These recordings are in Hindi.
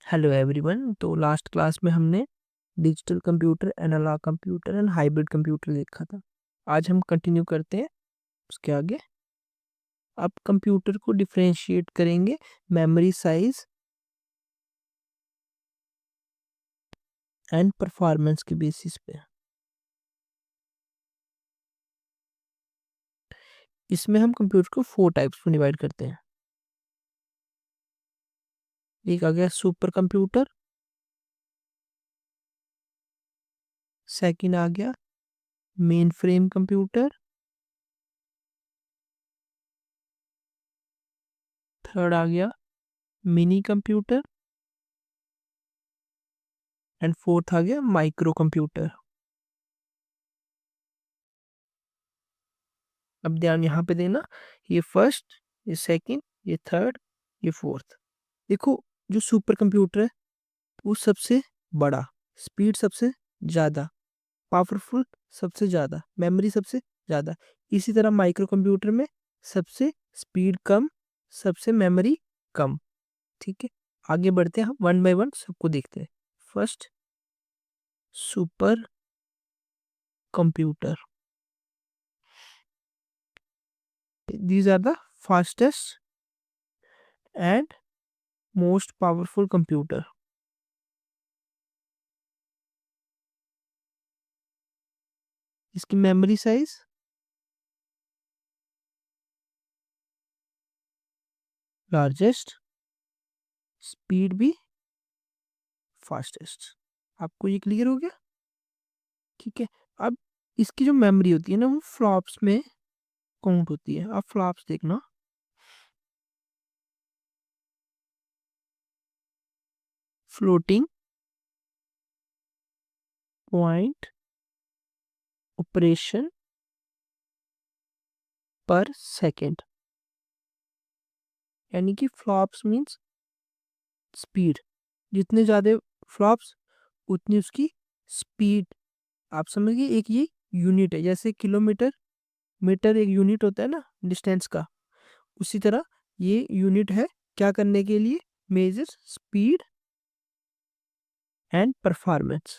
Hello everyone. तो लास्ट क्लास में हमने digital computer, analogue computer and hybrid computer देखा था। आज हम कंटिन्यू करते हैं उसके आगे। अब कंप्यूटर को डिफरेंशिएट करेंगे मेमोरी साइज एंड परफॉर्मेंस के बेसिस पे। इसमें हम कंप्यूटर को 4 टाइप्स में डिवाइड करते हैं। एक आ गया सुपर कंप्यूटर, सेकंड आ गया मेन फ्रेम कंप्यूटर, थर्ड आ गया मिनी कंप्यूटर एंड फोर्थ आ गया माइक्रो कंप्यूटर। अब ध्यान यहाँ पे देना, ये फर्स्ट, ये सेकंड, ये थर्ड, ये फोर्थ। देखो, जो सुपर कंप्यूटर है वो सबसे बड़ा, स्पीड सबसे ज़्यादा, पावरफुल सबसे ज़्यादा, मेमोरी सबसे ज़्यादा। इसी तरह माइक्रो कंप्यूटर में सबसे स्पीड कम, सबसे मेमोरी कम। ठीक है, आगे बढ़ते हैं, हम वन बाय वन सबको देखते हैं। First, super computer. These are the fastest and most powerful computer. इसकी मेमोरी साइज लार्जेस्ट, स्पीड भी फास्टेस्ट। आपको ये क्लियर हो गया? ठीक है। अब इसकी जो मेमोरी होती है ना, वो फ्लॉप्स में काउंट होती है। आप फ्लॉप्स देखना, फ्लोटिंग पॉइंट ऑपरेशन पर सेकेंड, यानी कि फ्लॉप्स मीन्स स्पीड। जितने ज़्यादा फ्लॉप्स उतनी उसकी स्पीड। आप समझिए, एक ये यूनिट है, जैसे किलोमीटर, मीटर एक यूनिट होता है ना डिस्टेंस का, उसी तरह ये यूनिट है क्या करने के लिए? Measure speed and performance.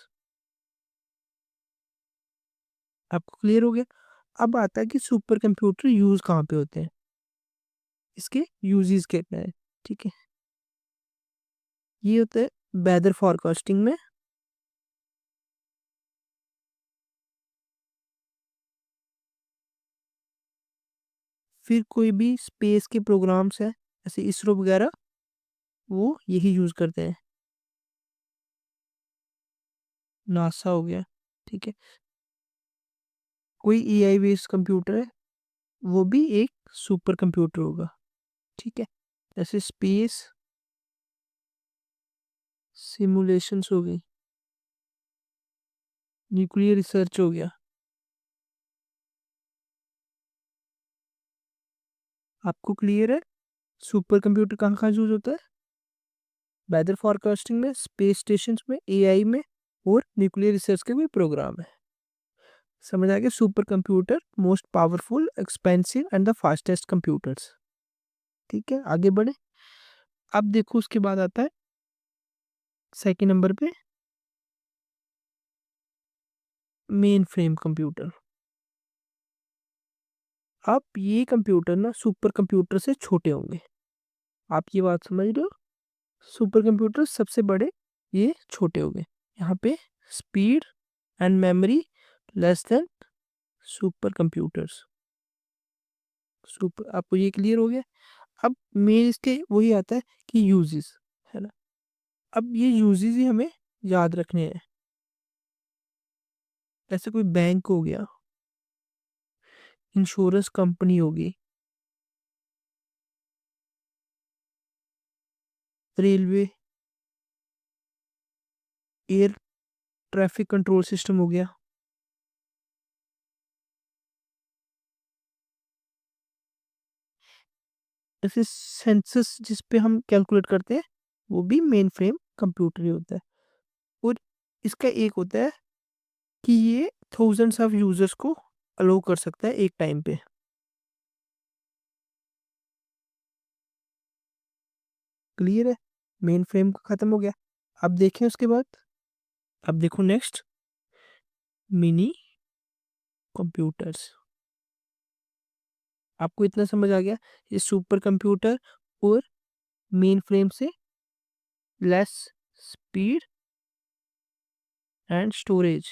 आपको क्लियर हो गया? अब आता है कि सुपर कंप्यूटर यूज कहाँ पे होते हैं, इसके यूजेस क्या क्या है। ठीक है, ये होता है वेदर फॉरकास्टिंग में, फिर कोई भी स्पेस के प्रोग्राम्स है जैसे इसरो वगैरह, वो यही यूज करते हैं। नासा हो गया। ठीक है, कोई एआई बेस्ड कंप्यूटर है, वो भी एक सुपर कंप्यूटर होगा। ठीक है, जैसे स्पेस सिमुलेशंस हो गई, न्यूक्लियर रिसर्च हो गया। आपको क्लियर है सुपर कंप्यूटर कहाँ कहाँ यूज होता है? वेदर फॉरकास्टिंग में, स्पेस स्टेशन में, एआई में, और न्यूक्लियर रिसर्च के भी प्रोग्राम है। समझ आ गया? Super computer most powerful, expensive and the fastest computers. ठीक है, आगे बढ़े। अब देखो, उसके बाद आता है सेकंड नंबर पे मेन फ्रेम कंप्यूटर। अब ये कंप्यूटर ना सुपर कंप्यूटर से छोटे होंगे। आप ये बात समझ रहे हो? सुपर कंप्यूटर सबसे बड़े, ये छोटे होंगे। यहाँ पे speed and memory less than super computers. Super, आपको ये क्लियर हो गया? अब मेन इसके वही आता है कि यूजेस, है ना। अब ये यूजेस ही हमें याद रखने हैं। जैसे कोई बैंक हो गया, इंश्योरेंस कंपनी होगी, railway, air traffic control system हो गया। जैसे सेंसस जिस पे हम कैलकुलेट करते हैं, वो भी मेन फ्रेम कंप्यूटर ही होता है। और इसका एक होता है कि ये थाउजेंड्स ऑफ यूजर्स को अलो कर सकता है एक टाइम पे। क्लियर है? मेन फ्रेम का खत्म हो गया। अब देखें उसके बाद, अब देखो नेक्स्ट, मिनी कंप्यूटर्स। आपको इतना समझ आ गया, ये सुपर कंप्यूटर और मेन फ्रेम से less speed and storage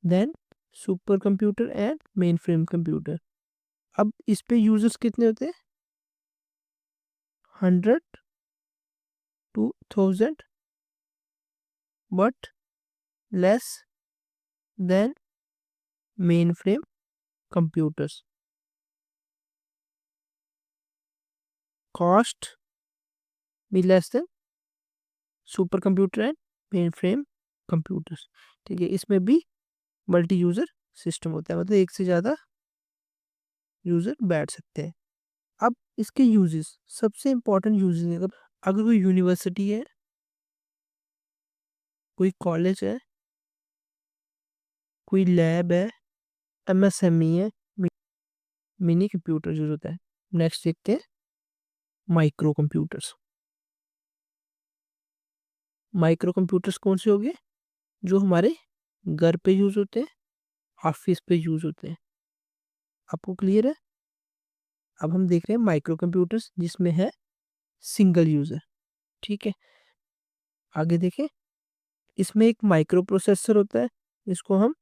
than super computer and mainframe computer. अब इस पे यूजर्स कितने होते हैं? 100 to 1000, but less than mainframe computers. Cost भी less than super computer and mainframe computers. ठीक है, इसमें भी मल्टी यूजर सिस्टम होता है, मतलब एक से ज़्यादा यूजर बैठ सकते हैं। अब इसके यूजेस, सबसे इंपॉर्टेंट यूजेस, अगर कोई यूनिवर्सिटी है, कोई कॉलेज है, कोई लैब है, एमएसएमई है, मिनी कंप्यूटर यूज होता है। नेक्स्ट देखते हैं माइक्रो कंप्यूटर्स। माइक्रो कंप्यूटर्स कौन से हो गए? जो हमारे घर पे यूज होते हैं, ऑफिस पे यूज होते हैं। आपको क्लियर है? अब हम देख रहे हैं माइक्रो कंप्यूटर्स जिसमें है सिंगल यूजर। ठीक है, आगे देखें। इसमें एक माइक्रो प्रोसेसर होता है, इसको हम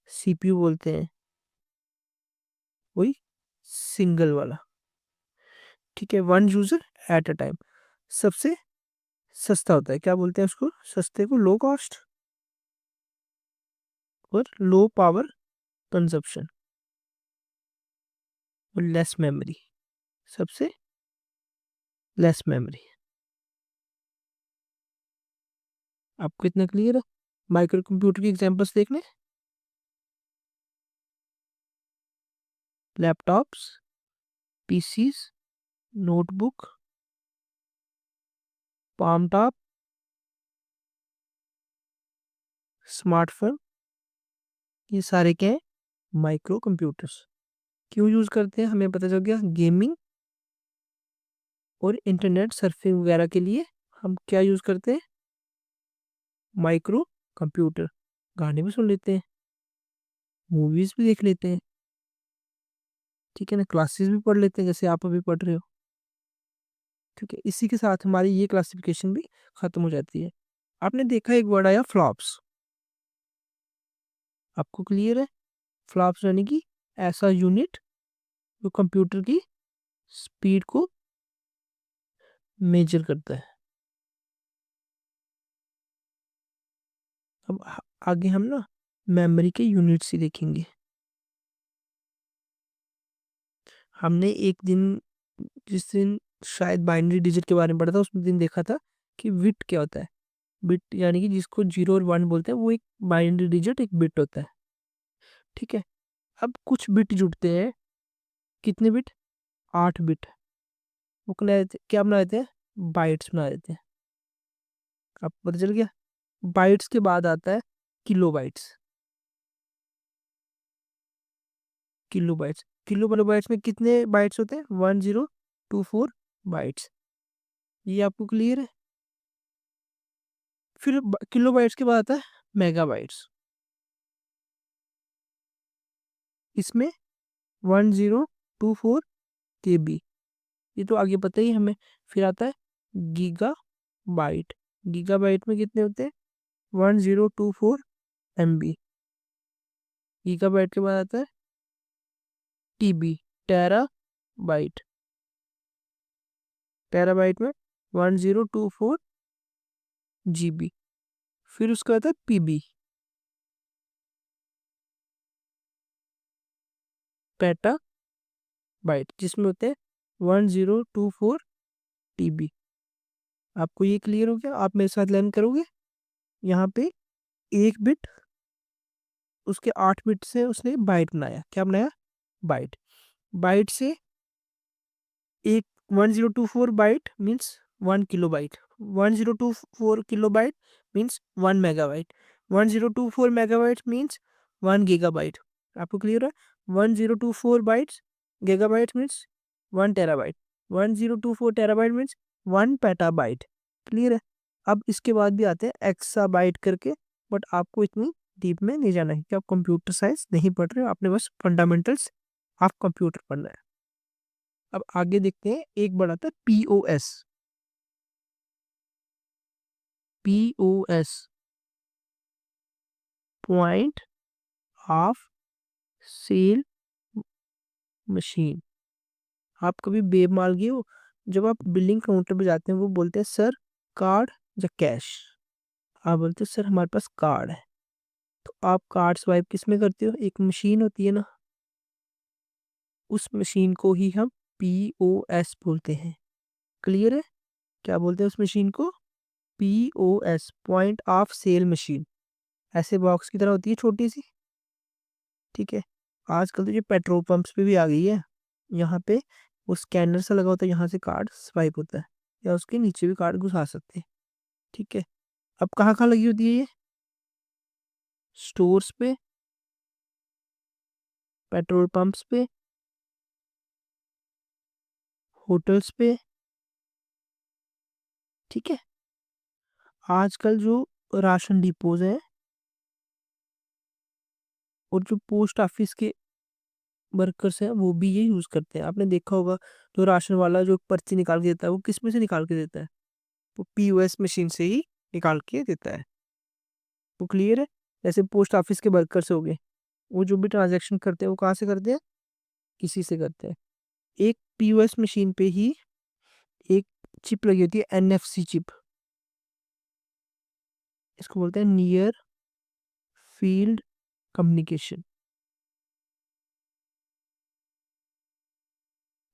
सीपीयू बोलते हैं, वही सिंगल वाला। ठीक है, one user at a time. सबसे सस्ता होता है, क्या बोलते हैं उसको? सस्ते को लो कॉस्ट और लो पावर कंजप्शन और लेस मेमोरी, सबसे लेस मेमोरी। आपको इतना क्लियर है? माइक्रो कंप्यूटर की एग्जांपल्स देखने, laptops, PCs, notebook, palmtop, smartphone, ये सारे क्या है? Micro computers. क्यों यूज करते हैं हमें पता चल गया। गेमिंग और इंटरनेट सर्फिंग वगैरह के लिए हम क्या यूज करते हैं? Micro computer. गाने भी सुन लेते हैं, मूवीज भी देख लेते हैं, ठीक है ना, क्लासेस भी पढ़ लेते हैं जैसे आप अभी पढ़ रहे हो। ठीक है, इसी के साथ हमारी ये क्लासिफिकेशन भी खत्म हो जाती है। आपने देखा एक वर्ड आया फ्लॉप्स, आपको क्लियर है? फ्लॉप्स यानी कि ऐसा यूनिट जो कंप्यूटर की स्पीड को मेजर करता है। अब आगे हम ना मेमोरी के यूनिट्स ही देखेंगे। हमने एक दिन, जिस दिन शायद बाइनरी डिजिट के बारे में पढ़ा था, उस दिन देखा था कि बिट क्या होता है। बिट यानी कि जिसको 0 और 1 बोलते हैं, वो एक बाइनरी डिजिट, एक बिट होता है। ठीक है, अब कुछ बिट जुड़ते हैं, कितने बिट? 8 बिट। वो क्या बना देते हैं? बाइट्स बना देते हैं। आपको पता चल गया? बाइट्स के बाद आता है kilo bytes. Kilo bytes, kilo bytes में कितने बाइट्स होते हैं? 1024 बाइट्स। ये आपको क्लियर है? फिर किलो बाइट्स के बाद आता है मेगाबाइट्स। इसमें 1024 KB, ये तो आगे पता ही है हमें। फिर आता है गीगा बाइट। गीगा बाइट में कितने होते हैं? 1024 MB। गीगा बाइट के बाद आता है TB, टेरा बाइट। टेरा बाइट में 1024 GB। फिर उसका आता है PB, पेटा बाइट, जिसमें होते हैं 1024 TB। आपको ये क्लियर हो गया? आप मेरे साथ लर्न करोगे? यहाँ पे एक बिट, उसके 8 बिट से उसने बाइट बनाया। क्या बनाया? बाइट। बाइट से एक 1024 byte means 1 kilo byte. 1024 kilo byte means 1 megabyte. 1024 megabyte means 1 gigabyte. आपको क्लियर है? 1024 bytes gigabyte means 1 terabyte. 1024 terabyte means 1 petabyte. Clear है। अब इसके बाद भी आते हैं एक्साबाइट करके, बट आपको इतनी डीप में नहीं जाना है कि आप कंप्यूटर साइंस नहीं पढ़ रहे हो, आपने बस फंडामेंटल्स ऑफ कंप्यूटर पढ़ना है। अब आगे देखते हैं, एक बड़ा था POS. POS, point of sale machine. आप कभी बेब माल गए हो? जब आप बिलिंग काउंटर पे जाते हैं, वो बोलते हैं सर कार्ड या कैश। आप बोलते हो सर हमारे पास कार्ड है। तो आप कार्ड स्वाइप किस में करते हो? एक मशीन होती है ना, उस मशीन को ही हम पीओएस बोलते हैं। क्लियर है? क्या बोलते हैं उस मशीन को? POS, point of sale machine. ऐसे बॉक्स की तरह होती है, छोटी सी। ठीक है। आजकल तो ये पेट्रोल पंप्स पे भी आ गई है। यहाँ पे वो स्कैनर सा लगा होता है, यहाँ से कार्ड स्वाइप होता है, या उसके नीचे भी कार्ड घुसा सकते हैं। ठीक है। अब कहाँ कहाँ लगी होती है ये? स्टोर्स पे, पेट्रोल पंप्स पे, होटल्स पे। ठीक है। आजकल जो राशन डिपोज हैं और जो पोस्ट ऑफिस के वर्कर्स हैं, वो भी ये यूज करते हैं। आपने देखा होगा, जो राशन वाला जो पर्ची निकाल के देता है, वो किस में से निकाल के देता है? वो पीओएस मशीन से ही निकाल के देता है। वो क्लियर है? जैसे पोस्ट ऑफिस के वर्कर्स हो गए, वो जो भी ट्रांजैक्शन करते हैं, वो कहाँ से करते हैं? किसी से करते हैं। एक पीओएस मशीन पे ही एक चिप लगी होती है, एनएफसी चिप। इसको बोलते हैं नियर फील्ड कम्युनिकेशन।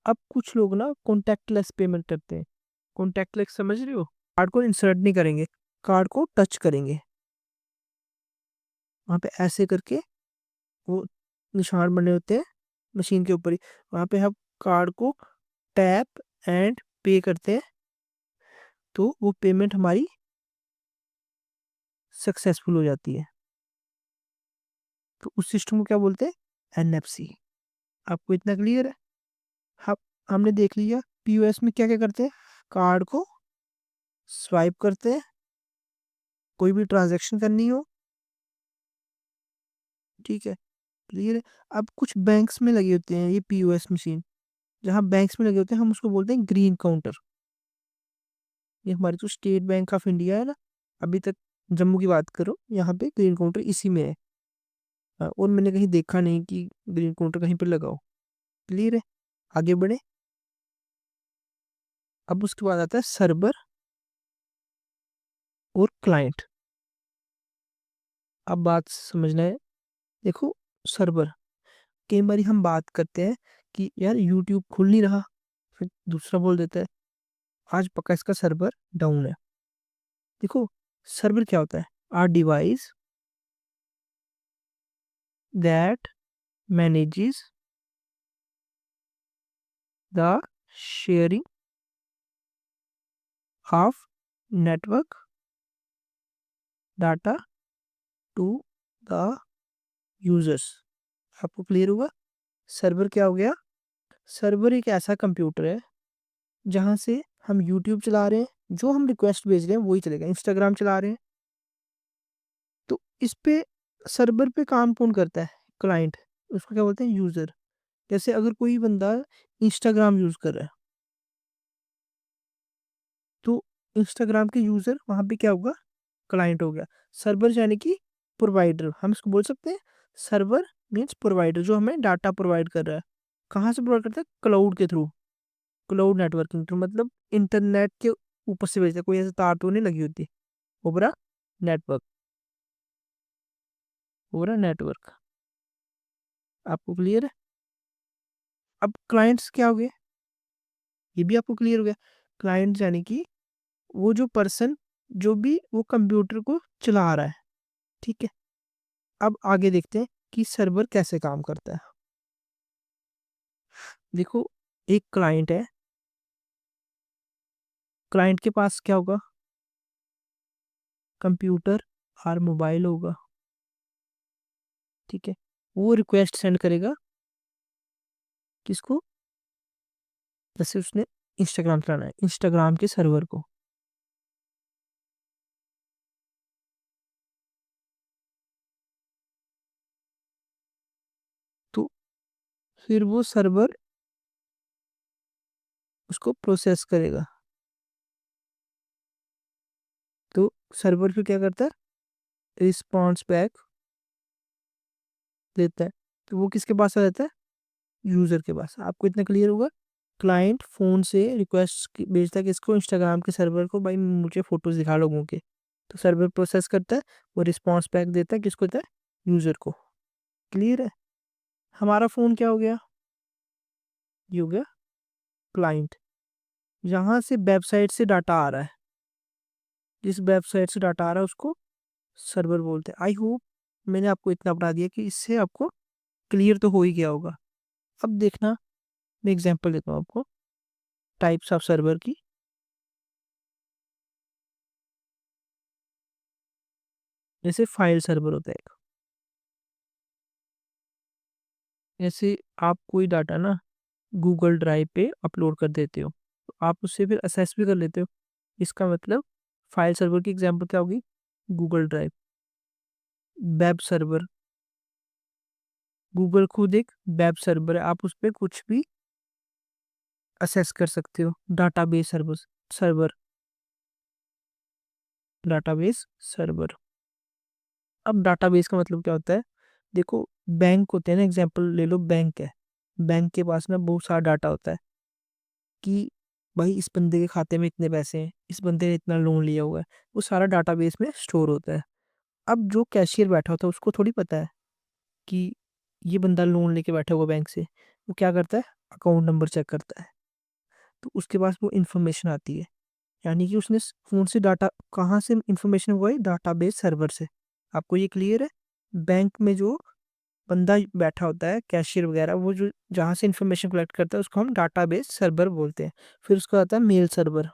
अब कुछ लोग ना कॉन्टैक्टलेस पेमेंट करते हैं। कॉन्टैक्टलेस समझ रहे हो? कार्ड को इंसर्ट नहीं करेंगे, कार्ड को टच करेंगे। वहाँ पे ऐसे करके वो निशान बने होते हैं मशीन के ऊपर ही। वहाँ पे हम कार्ड को टैप एंड पे करते हैं, तो वो पेमेंट हमारी सक्सेसफुल हो जाती है। तो उस सिस्टम को क्या बोलते हैं? एनएफसी। आपको इतना क्लियर है? हम हमने देख लिया पीओएस में क्या क्या करते हैं। कार्ड को स्वाइप करते हैं, कोई भी ट्रांजैक्शन करनी हो। ठीक है, क्लियर है। अब कुछ बैंक्स में लगे होते हैं ये पीओएस मशीन। जहाँ बैंक्स में लगे होते हैं, हम उसको बोलते हैं ग्रीन काउंटर। ये हमारी जो स्टेट बैंक ऑफ इंडिया है ना, अभी तक जम्मू की बात करो, यहाँ पे ग्रीन काउंटर इसी में है। और मैंने कहीं देखा नहीं कि ग्रीन काउंटर कहीं पर लगाओ। क्लियर है? आगे बढ़े। अब उसके बाद आता है सर्वर और क्लाइंट। अब बात समझना है। देखो, सर्वर, कई बार हम बात करते हैं कि यार यूट्यूब खुल नहीं रहा, फिर दूसरा बोल देता है आज पक्का इसका सर्वर डाउन है। देखो, सर्वर क्या होता है? Are device that manages the sharing of network data to the users. आपको क्लियर हुआ? सर्वर क्या हो गया? सर्वर एक ऐसा कंप्यूटर है जहां से हम यूट्यूब चला रहे हैं, जो हम रिक्वेस्ट भेज रहे हैं वही चलेगा। इंस्टाग्राम चला रहे हैं, तो इस पे सर्वर पे काम कौन करता है? क्लाइंट। उसको क्या बोलते हैं? यूजर। जैसे अगर कोई बंदा इंस्टाग्राम यूज कर रहा है, तो इंस्टाग्राम के यूजर वहां पे क्या होगा? क्लाइंट हो गया। सर्वर यानी कि प्रोवाइडर, हम इसको बोल सकते हैं। सर्वर मीन्स प्रोवाइडर, जो हमें डाटा प्रोवाइड कर रहा है। कहाँ से प्रोवाइड करता है? क्लाउड के थ्रू। क्लाउड नेटवर्किंग थ्रू, मतलब इंटरनेट के ऊपर से भेजता है, कोई ऐसे तार तो नहीं लगी होती। ओपरा नेटवर्क, ओपरा नेटवर्क। आपको क्लियर है? अब क्लाइंट्स क्या हो गए, ये भी आपको क्लियर हो गया। क्लाइंट यानी कि वो जो पर्सन, जो भी वो कंप्यूटर को चला रहा है। ठीक है। अब आगे देखते हैं कि सर्वर कैसे काम करता है। देखो, एक क्लाइंट है, क्लाइंट के पास क्या होगा? कंप्यूटर और मोबाइल होगा। ठीक है। वो रिक्वेस्ट सेंड करेगा किसको? जैसे उसने इंस्टाग्राम चलाना है, इंस्टाग्राम के सर्वर को। तो फिर वो सर्वर उसको प्रोसेस करेगा। तो सर्वर फिर क्या करता है, रिस्पॉन्स बैक देता है। तो वो किसके पास आ जाता है, यूजर के पास। आपको इतना क्लियर होगा। क्लाइंट फोन से रिक्वेस्ट भेजता है किसको, इंस्टाग्राम के सर्वर को, भाई मुझे फोटोज दिखा लोगों के। तो सर्वर प्रोसेस करता है, वो रिस्पॉन्स बैक देता है, किसको देता है, यूजर को। क्लियर है। हमारा फोन क्या हो गया, ये हो गया क्लाइंट। जहां से वेबसाइट से डाटा आ रहा है, जिस वेबसाइट से डाटा आ रहा है उसको सर्वर बोलते हैं। आई होप मैंने आपको इतना बता दिया कि इससे आपको क्लियर तो हो ही गया होगा। अब देखना, मैं एग्जांपल देता हूँ आपको टाइप्स ऑफ सर्वर की। जैसे फाइल सर्वर होता है एक। जैसे आप कोई डाटा ना गूगल ड्राइव पे अपलोड कर देते हो, तो आप उससे फिर असेस भी कर लेते हो। इसका मतलब फाइल सर्वर की एग्जांपल क्या होगी, Google drive. Web server, Google खुद एक वेब सर्वर है, आप उस पर कुछ भी असेस कर सकते हो। Database server, server, database server. अब डाटाबेस का मतलब क्या होता है, देखो बैंक होते हैं ना, एग्जांपल ले लो, बैंक है। बैंक के पास ना बहुत सारा डाटा होता है कि भाई इस बंदे के खाते में इतने पैसे हैं, इस बंदे ने इतना लोन लिया हुआ है। वो सारा डाटाबेस में स्टोर होता है। अब जो कैशियर बैठा होता है उसको थोड़ी पता है कि ये बंदा लोन लेके बैठा हुआ बैंक से। वो क्या करता है, अकाउंट नंबर चेक करता है, तो उसके पास वो इन्फॉर्मेशन आती है। यानी कि उसने फोन से डाटा, कहाँ से इन्फॉर्मेशन हुआ है, डाटाबेस सर्वर से। आपको ये क्लियर है। बैंक में जो बंदा बैठा होता है, कैशियर वगैरह, वो जो जहाँ से इन्फॉर्मेशन कलेक्ट करता है उसको हम डाटाबेस सर्वर बोलते हैं। फिर उसका आता है मेल सर्वर।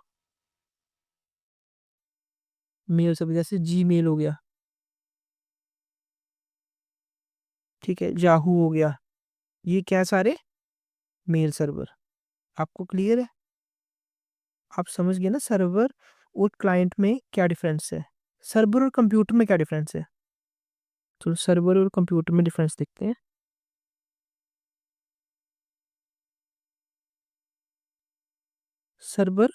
मेल सर्वर जैसे जी मेल हो गया, ठीक है, याहू हो गया, ये क्या सारे मेल सर्वर। आपको क्लियर है। आप समझ गए ना सर्वर और क्लाइंट में क्या डिफरेंस है, सर्वर और कंप्यूटर में क्या डिफरेंस है। तो सर्वर और कंप्यूटर में डिफरेंस देखते हैं। सर्वर,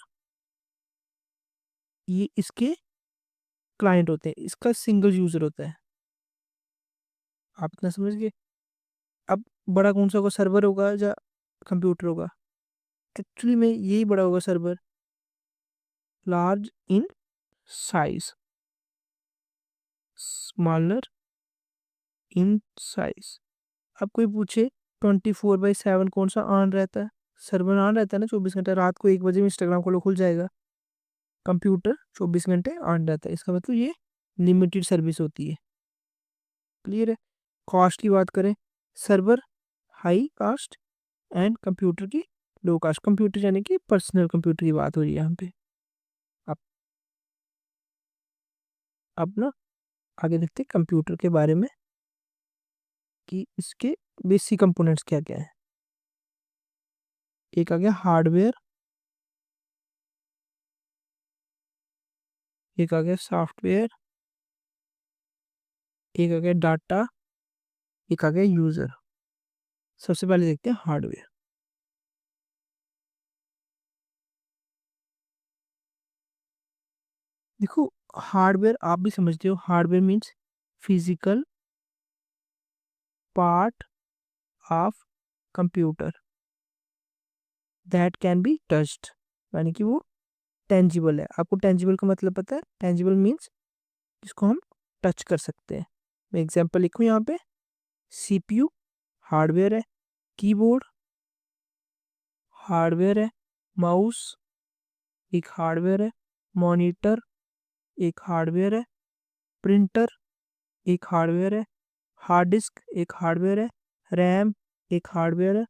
ये इसके क्लाइंट होते हैं, इसका सिंगल यूजर होता है। आप इतना समझ गए। अब बड़ा कौन सा होगा, सर्वर होगा या कंप्यूटर होगा। एक्चुअली में यही बड़ा होगा server, large in size, smaller in size. अब कोई पूछे 24/7 कौन सा ऑन रहता है, सर्वर ऑन रहता है ना 24 घंटे। रात को 1 बजे में इंस्टाग्राम खोलो खुल जाएगा। कंप्यूटर 24 घंटे ऑन रहता है, इसका मतलब ये लिमिटेड सर्विस होती है। क्लियर है। कॉस्ट की बात करें, server high cast and computer की लो कास्ट। कंप्यूटर यानी कि पर्सनल कंप्यूटर की बात हो रही है यहाँ पे। अब अब ना आगे देखते हैं कंप्यूटर के बारे में कि इसके बेसिक कंपोनेंट्स क्या क्या है। एक आ गया हार्डवेयर, एक आ गया सॉफ्टवेयर, एक आ गया डाटा, एक आ गया यूजर। सबसे पहले देखते हैं हार्डवेयर। देखो हार्डवेयर आप भी समझते हो, hardware means physical part of computer that can be touched. यानी कि वो टेंजिबल है। आपको टेंजिबल का मतलब पता है, टेंजिबल मीन्स जिसको हम टच कर सकते हैं। मैं एग्जांपल लिखूं यहाँ पे, सीपीयू हार्डवेयर है, कीबोर्ड हार्डवेयर है, माउस एक हार्डवेयर है, मॉनिटर एक हार्डवेयर है, प्रिंटर एक हार्डवेयर है, हार्ड डिस्क एक हार्डवेयर है, रैम एक हार्डवेयर है,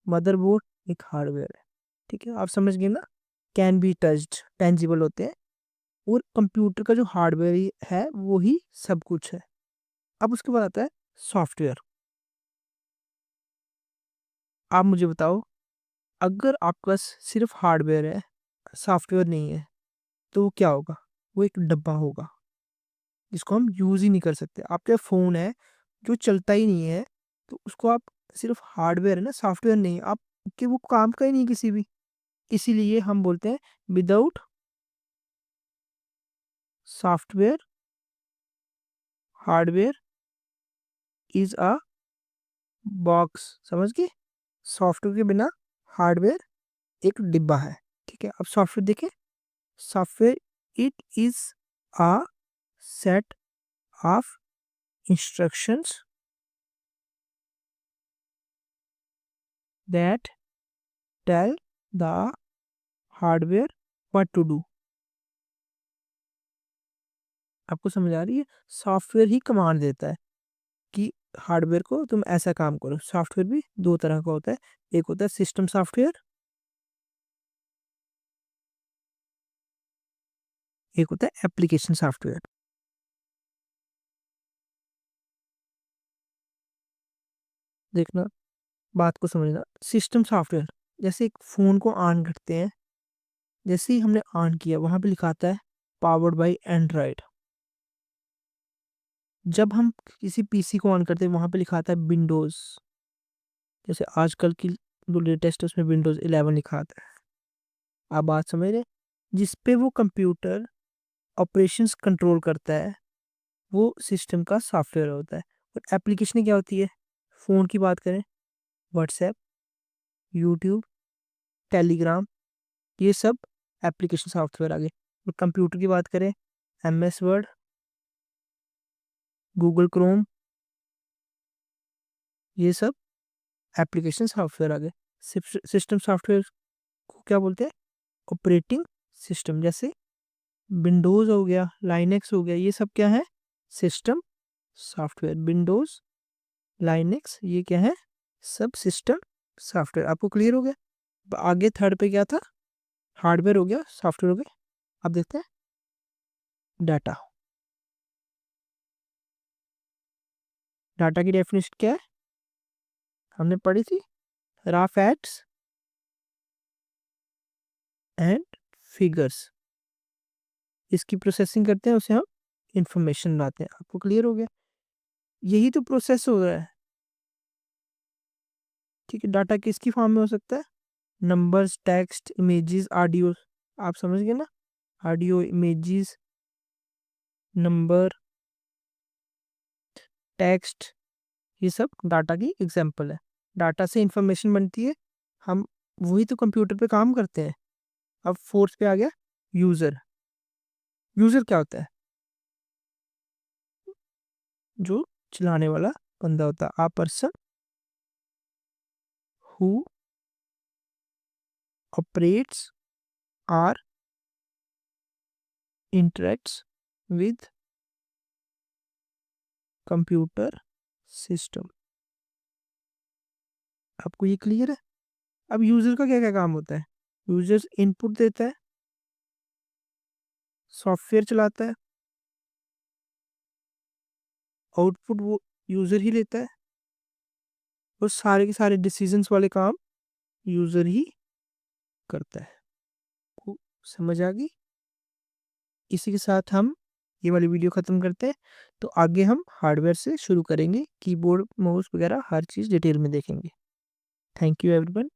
मदरबोर्ड एक हार्डवेयर है। ठीक है, आप समझ गए ना। कैन बी टच्ड, टेंजिबल होते हैं। और कंप्यूटर का जो हार्डवेयर है वो ही सब कुछ है। अब उसके बाद आता है सॉफ्टवेयर। आप मुझे बताओ, अगर आपके पास सिर्फ हार्डवेयर है, सॉफ्टवेयर नहीं है, तो वो क्या होगा? वो एक डब्बा होगा जिसको हम यूज़ ही नहीं कर सकते। आपका फ़ोन है जो चलता ही नहीं है, तो उसको आप सिर्फ हार्डवेयर है ना, सॉफ्टवेयर नहीं, आप कि वो काम का ही नहीं किसी भी। इसीलिए हम बोलते हैं without software hardware is a box. समझ गए? सॉफ्टवेयर के बिना हार्डवेयर एक डिब्बा है। ठीक है? अब सॉफ्टवेयर देखें। Software it is a set of instructions that tell the hardware what to do. आपको समझ आ रही है? सॉफ्टवेयर ही कमांड देता है कि हार्डवेयर को तुम ऐसा काम करो। सॉफ्टवेयर भी 2 तरह का होता है। एक होता है सिस्टम सॉफ्टवेयर, एक होता है एप्लीकेशन सॉफ्टवेयर। देखना, बात को समझना। सिस्टम सॉफ्टवेयर जैसे एक फ़ोन को ऑन करते हैं, जैसे ही हमने ऑन किया वहाँ पे लिखा आता है पावर्ड बाय एंड्रॉयड। जब हम किसी पीसी को ऑन करते हैं वहाँ पे लिखा आता है विंडोज़। जैसे आजकल की जो लेटेस्ट है उसमें विंडोज़ 11 लिखा आता है। आप बात समझ रहे हैं? जिस पे वो कंप्यूटर ऑपरेशंस कंट्रोल करता है, वो सिस्टम का सॉफ्टवेयर होता है। और एप्लीकेशन क्या होती है? फ़ोन की बात करें, व्हाट्सएप, यूट्यूब, टेलीग्राम, ये सब एप्लीकेशन सॉफ्टवेयर आ गए। और कंप्यूटर की बात करें, एमएस वर्ड, गूगल क्रोम, ये सब एप्लीकेशन सॉफ्टवेयर आ गए। सिस्टम सॉफ्टवेयर को क्या बोलते हैं? Operating system. जैसे विंडोज़ हो गया, लाइनेक्स हो गया, ये सब क्या है? System software. विंडोज़, लाइनेक्स ये क्या है? सब सिस्टम सॉफ्टवेयर। आपको क्लियर हो गया? आगे थर्ड पे क्या था? हार्डवेयर हो गया, सॉफ्टवेयर हो गया। अब देखते हैं डाटा। डाटा की डेफिनेशन क्या है? हमने पढ़ी थी, रॉ फैक्ट्स एंड फिगर्स। इसकी प्रोसेसिंग करते हैं, उसे हम इंफॉर्मेशन बनाते हैं। आपको क्लियर हो गया? यही तो प्रोसेस हो रहा है। ठीक है? डाटा किसकी फॉर्म में हो सकता है? Numbers, text, images, audio. आप समझ गए ना? ऑडियो, इमेजेस, नंबर, टेक्स्ट, ये सब डाटा की एग्जांपल है। डाटा से इंफॉर्मेशन बनती है, हम वही तो कंप्यूटर पे काम करते हैं। अब फोर्थ पे आ गया यूज़र। यूज़र क्या होता है? जो चलाने वाला बंदा होता है। A person who operates or interacts with computer system. आपको ये क्लियर है? अब यूज़र का क्या क्या काम होता है? यूज़र्स इनपुट देता है, सॉफ्टवेयर चलाता है, आउटपुट वो यूज़र ही लेता है, और सारे के सारे डिसीजंस वाले काम यूज़र ही करता है। को समझ आ गई? इसी के साथ हम ये वाली वीडियो ख़त्म करते हैं। तो आगे हम हार्डवेयर से शुरू करेंगे, कीबोर्ड, माउस वगैरह हर चीज़ डिटेल में देखेंगे। Thank you everyone.